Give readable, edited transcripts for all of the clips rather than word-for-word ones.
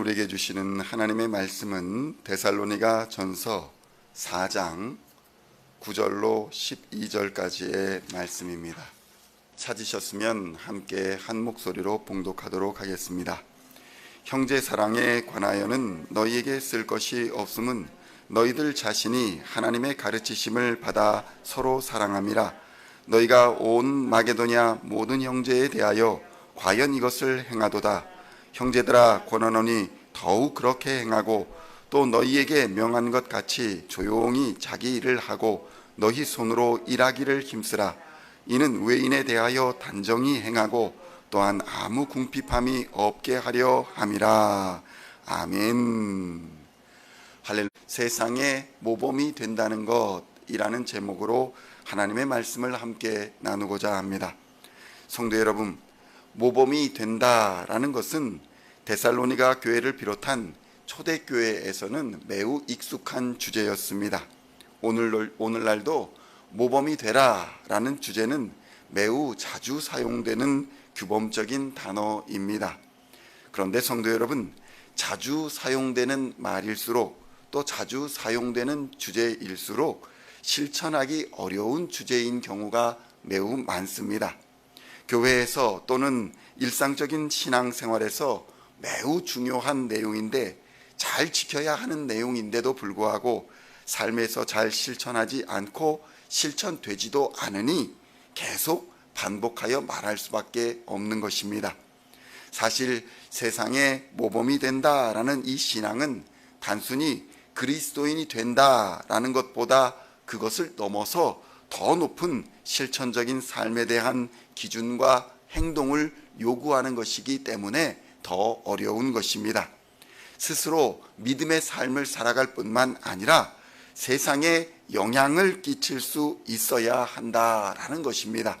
우리에게 주시는 하나님의 말씀은 데살로니가 전서 4장 9절로 12절까지의 말씀입니다. 찾으셨으면 함께 한 목소리로 봉독하도록 하겠습니다. 형제 사랑에 관하여는 너희에게 쓸 것이 없음은 너희들 자신이 하나님의 가르치심을 받아 서로 사랑함이라. 너희가 온 마게도냐 모든 형제에 대하여 과연 이것을 행하도다. 형제들아 권하노니 더욱 그렇게 행하고 또 너희에게 명한 것 같이 조용히 자기 일을 하고 너희 손으로 일하기를 힘쓰라. 이는 외인에 대하여 단정히 행하고 또한 아무 궁핍함이 없게 하려 함이라. 아멘. 할렐루야. 세상의 모범이 된다는 것이라는 제목으로 하나님의 말씀을 함께 나누고자 합니다. 성도 여러분, 모범이 된다라는 것은 데살로니가 교회를 비롯한 초대교회에서는 매우 익숙한 주제였습니다. 오늘날도 모범이 되라라는 주제는 매우 자주 사용되는 규범적인 단어입니다. 그런데 성도 여러분, 자주 사용되는 말일수록 또 자주 사용되는 주제일수록 실천하기 어려운 주제인 경우가 매우 많습니다. 교회에서 또는 일상적인 신앙생활에서 매우 중요한 내용인데 잘 지켜야 하는 내용인데도 불구하고 삶에서 잘 실천하지 않고 실천되지도 않으니 계속 반복하여 말할 수밖에 없는 것입니다. 사실 세상에 모범이 된다라는 이 신앙은 단순히 그리스도인이 된다라는 것보다 그것을 넘어서 더 높은 실천적인 삶에 대한 기준과 행동을 요구하는 것이기 때문에 더 어려운 것입니다. 스스로 믿음의 삶을 살아갈 뿐만 아니라 세상에 영향을 끼칠 수 있어야 한다라는 것입니다.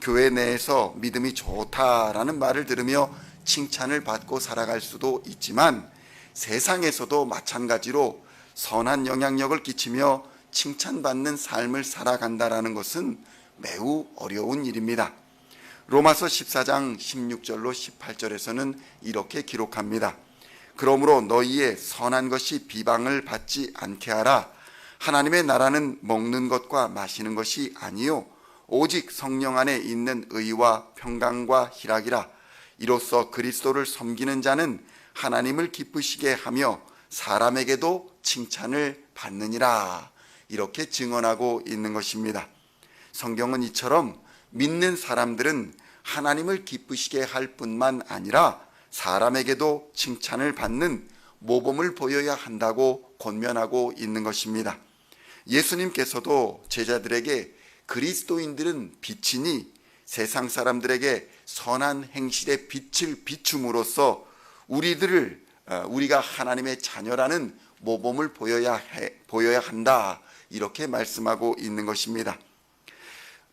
교회 내에서 믿음이 좋다라는 말을 들으며 칭찬을 받고 살아갈 수도 있지만 세상에서도 마찬가지로 선한 영향력을 끼치며 칭찬받는 삶을 살아간다라는 것은 매우 어려운 일입니다. 로마서 14장 16절로 18절에서는 이렇게 기록합니다. 그러므로 너희의 선한 것이 비방을 받지 않게 하라. 하나님의 나라는 먹는 것과 마시는 것이 아니요 오직 성령 안에 있는 의와 평강과 희락이라. 이로써 그리스도를 섬기는 자는 하나님을 기쁘시게 하며 사람에게도 칭찬을 받느니라. 이렇게 증언하고 있는 것입니다. 성경은 이처럼 믿는 사람들은 하나님을 기쁘시게 할 뿐만 아니라 사람에게도 칭찬을 받는 모범을 보여야 한다고 권면하고 있는 것입니다. 예수님께서도 제자들에게 그리스도인들은 빛이니 세상 사람들에게 선한 행실의 빛을 비춤으로써 우리가 하나님의 자녀라는 모범을 보여야 한다. 이렇게 말씀하고 있는 것입니다.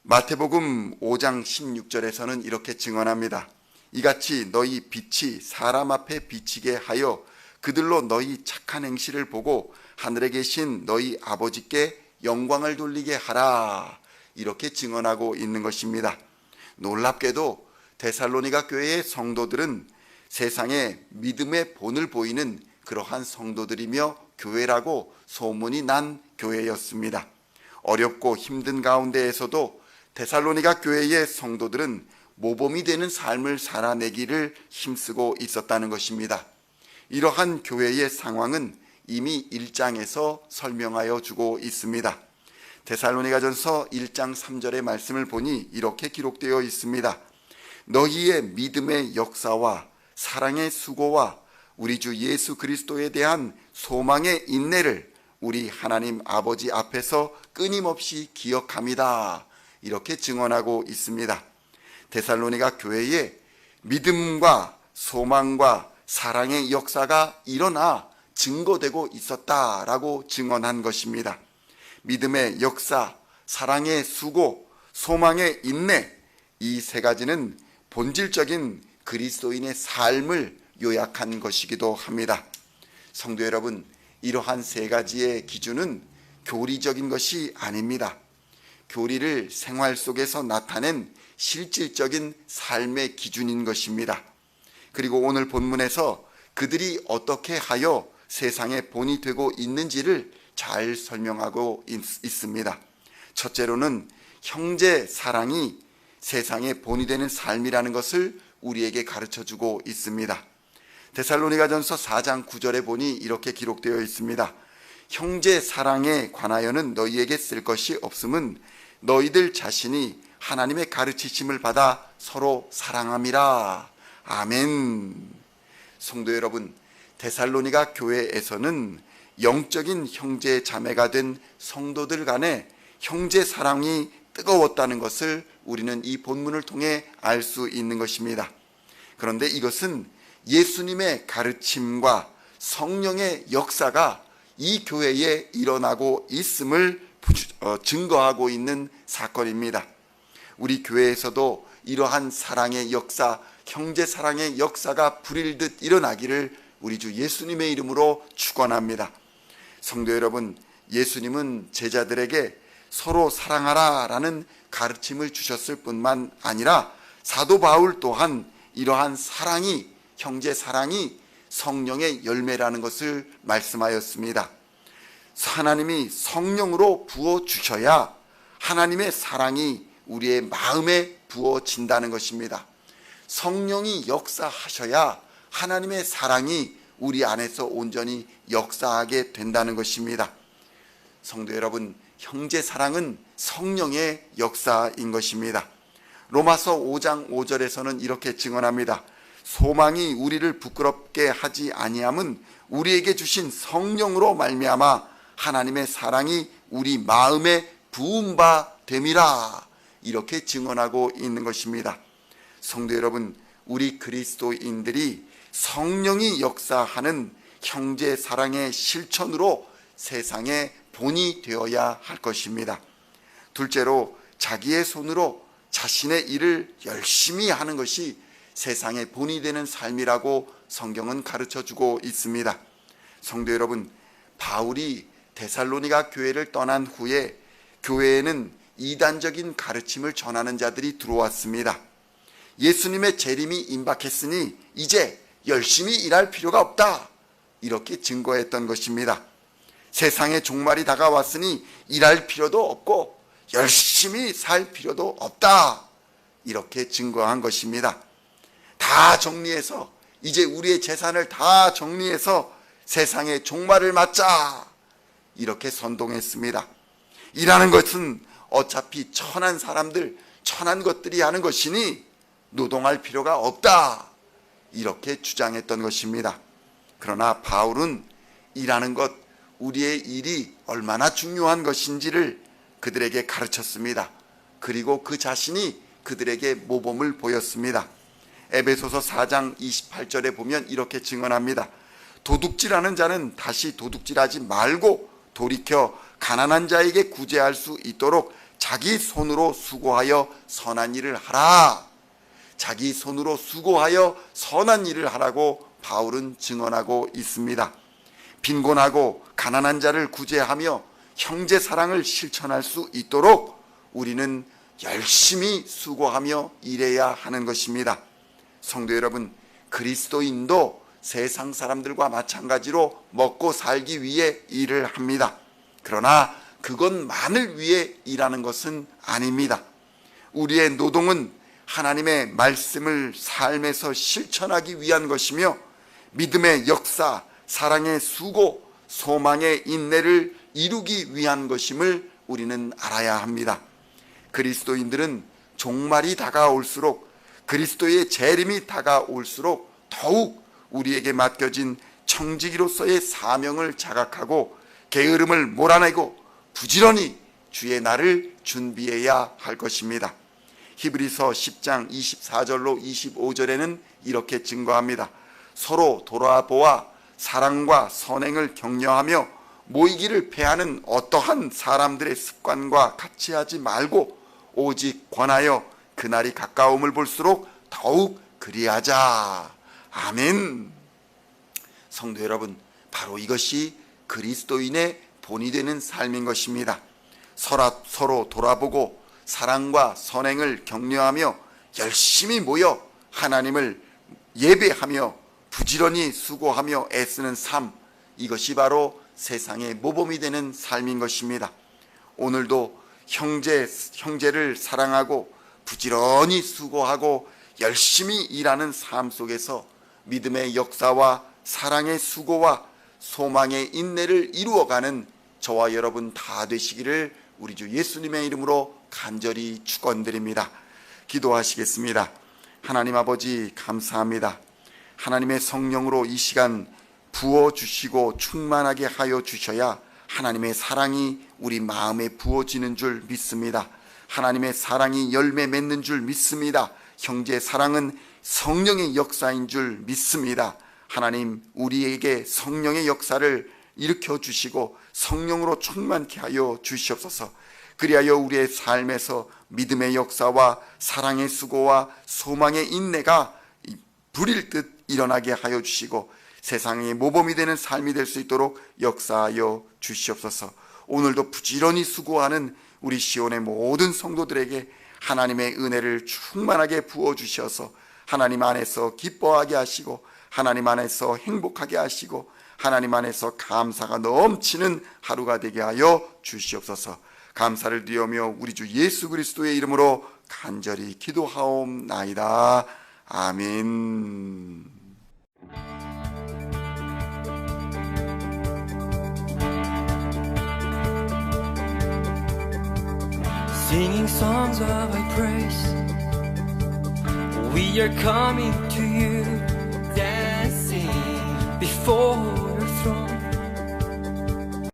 마태복음 5장 16절에서는 이렇게 증언합니다. 이같이 너희 빛이 사람 앞에 비치게 하여 그들로 너희 착한 행실을 보고 하늘에 계신 너희 아버지께 영광을 돌리게 하라. 이렇게 증언하고 있는 것입니다. 놀랍게도 데살로니가 교회의 성도들은 세상에 믿음의 본을 보이는 그러한 성도들이며 교회라고 소문이 난 교회였습니다. 어렵고 힘든 가운데에서도 데살로니가 교회의 성도들은 모범이 되는 삶을 살아내기를 힘쓰고 있었다는 것입니다. 이러한 교회의 상황은 이미 1장에서 설명하여 주고 있습니다. 데살로니가전서 1장 3절의 말씀을 보니 이렇게 기록되어 있습니다. 너희의 믿음의 역사와 사랑의 수고와 우리 주 예수 그리스도에 대한 소망의 인내를 우리 하나님 아버지 앞에서 끊임없이 기억합니다. 이렇게 증언하고 있습니다. 데살로니가 교회에 믿음과 소망과 사랑의 역사가 일어나 증거되고 있었다라고 증언한 것입니다. 믿음의 역사, 사랑의 수고, 소망의 인내, 이 세 가지는 본질적인 그리스도인의 삶을 요약한 것이기도 합니다. 성도 여러분, 이러한 세 가지의 기준은 교리적인 것이 아닙니다. 교리를 생활 속에서 나타낸 실질적인 삶의 기준인 것입니다. 그리고 오늘 본문에서 그들이 어떻게 하여 세상의 본이 되고 있는지를 잘 설명하고 있습니다. 첫째로는 형제 사랑이 세상의 본이 되는 삶이라는 것을 우리에게 가르쳐주고 있습니다. 데살로니가전서 4장 9절에 보니 이렇게 기록되어 있습니다. 형제 사랑에 관하여는 너희에게 쓸 것이 없음은 너희들 자신이 하나님의 가르치심을 받아 서로 사랑함이라. 아멘. 성도 여러분, 데살로니가 교회에서는 영적인 형제 자매가 된 성도들 간에 형제 사랑이 뜨거웠다는 것을 우리는 이 본문을 통해 알 수 있는 것입니다. 그런데 이것은 예수님의 가르침과 성령의 역사가 이 교회에 일어나고 있음을 증거하고 있는 사건입니다. 우리 교회에서도 이러한 사랑의 역사, 형제 사랑의 역사가 불일듯 일어나기를 우리 주 예수님의 이름으로 축원합니다. 성도 여러분, 예수님은 제자들에게 서로 사랑하라 라는 가르침을 주셨을 뿐만 아니라 사도 바울 또한 이러한 사랑이, 형제 사랑이 성령의 열매라는 것을 말씀하였습니다. 하나님이 성령으로 부어주셔야 하나님의 사랑이 우리의 마음에 부어진다는 것입니다. 성령이 역사하셔야 하나님의 사랑이 우리 안에서 온전히 역사하게 된다는 것입니다. 성도 여러분, 형제 사랑은 성령의 역사인 것입니다. 로마서 5장 5절에서는 이렇게 증언합니다. 소망이 우리를 부끄럽게 하지 아니함은 우리에게 주신 성령으로 말미암아 하나님의 사랑이 우리 마음에 부은 바 됨이라. 이렇게 증언하고 있는 것입니다. 성도 여러분, 우리 그리스도인들이 성령이 역사하는 형제 사랑의 실천으로 세상의 본이 되어야 할 것입니다. 둘째로, 자기의 손으로 자신의 일을 열심히 하는 것이 세상의 본이 되는 삶이라고 성경은 가르쳐주고 있습니다. 성도 여러분, 바울이 데살로니가 교회를 떠난 후에 교회에는 이단적인 가르침을 전하는 자들이 들어왔습니다. 예수님의 재림이 임박했으니 이제 열심히 일할 필요가 없다, 이렇게 증거했던 것입니다. 세상의 종말이 다가왔으니 일할 필요도 없고 열심히 살 필요도 없다, 이렇게 증거한 것입니다. 다 정리해서, 이제 우리의 재산을 다 정리해서 세상의 종말을 맞자, 이렇게 선동했습니다. 일하는 것은 어차피 천한 사람들, 천한 것들이 하는 것이니 노동할 필요가 없다, 이렇게 주장했던 것입니다. 그러나 바울은 일하는 것, 우리의 일이 얼마나 중요한 것인지를 그들에게 가르쳤습니다. 그리고 그 자신이 그들에게 모범을 보였습니다. 에베소서 4장 28절에 보면 이렇게 증언합니다. 도둑질하는 자는 다시 도둑질하지 말고 돌이켜 가난한 자에게 구제할 수 있도록 자기 손으로 수고하여 선한 일을 하라. 자기 손으로 수고하여 선한 일을 하라고 바울은 증언하고 있습니다. 빈곤하고 가난한 자를 구제하며 형제 사랑을 실천할 수 있도록 우리는 열심히 수고하며 일해야 하는 것입니다. 성도 여러분, 그리스도인도 세상 사람들과 마찬가지로 먹고 살기 위해 일을 합니다. 그러나 그것만을 위해 일하는 것은 아닙니다. 우리의 노동은 하나님의 말씀을 삶에서 실천하기 위한 것이며 믿음의 역사, 사랑의 수고, 소망의 인내를 이루기 위한 것임을 우리는 알아야 합니다. 그리스도인들은 종말이 다가올수록, 그리스도의 재림이 다가올수록 더욱 우리에게 맡겨진 청지기로서의 사명을 자각하고 게으름을 몰아내고 부지런히 주의 날을 준비해야 할 것입니다. 히브리서 10장 24절로 25절에는 이렇게 증거합니다. 서로 돌아보아 사랑과 선행을 격려하며 모이기를 패하는 어떠한 사람들의 습관과 같이 하지 말고 오직 권하여 그날이 가까움을 볼수록 더욱 그리하자. 아멘. 성도 여러분, 바로 이것이 그리스도인의 본이 되는 삶인 것입니다. 서로 돌아보고 사랑과 선행을 격려하며 열심히 모여 하나님을 예배하며 부지런히 수고하며 애쓰는 삶, 이것이 바로 세상의 모범이 되는 삶인 것입니다. 오늘도 형제를 사랑하고 부지런히 수고하고 열심히 일하는 삶 속에서 믿음의 역사와 사랑의 수고와 소망의 인내를 이루어가는 저와 여러분 다 되시기를 우리 주 예수님의 이름으로 간절히 축원드립니다. 기도하시겠습니다. 하나님 아버지 감사합니다. 하나님의 성령으로 이 시간 부어주시고 충만하게 하여 주셔야 하나님의 사랑이 우리 마음에 부어지는 줄 믿습니다. 하나님의 사랑이 열매 맺는 줄 믿습니다. 형제 사랑은 성령의 역사인 줄 믿습니다. 하나님, 우리에게 성령의 역사를 일으켜 주시고 성령으로 충만케 하여 주시옵소서. 그리하여 우리의 삶에서 믿음의 역사와 사랑의 수고와 소망의 인내가 불일 듯 일어나게 하여 주시고 세상의 모범이 되는 삶이 될 수 있도록 역사하여 주시옵소서. 오늘도 부지런히 수고하는 우리 시온의 모든 성도들에게 하나님의 은혜를 충만하게 부어주셔서 하나님 안에서 기뻐하게 하시고 하나님 안에서 행복하게 하시고 하나님 안에서 감사가 넘치는 하루가 되게 하여 주시옵소서. 감사를 드리며 우리 주 예수 그리스도의 이름으로 간절히 기도하옵나이다. 아멘. Singing songs of thy praise, we are coming to you, dancing before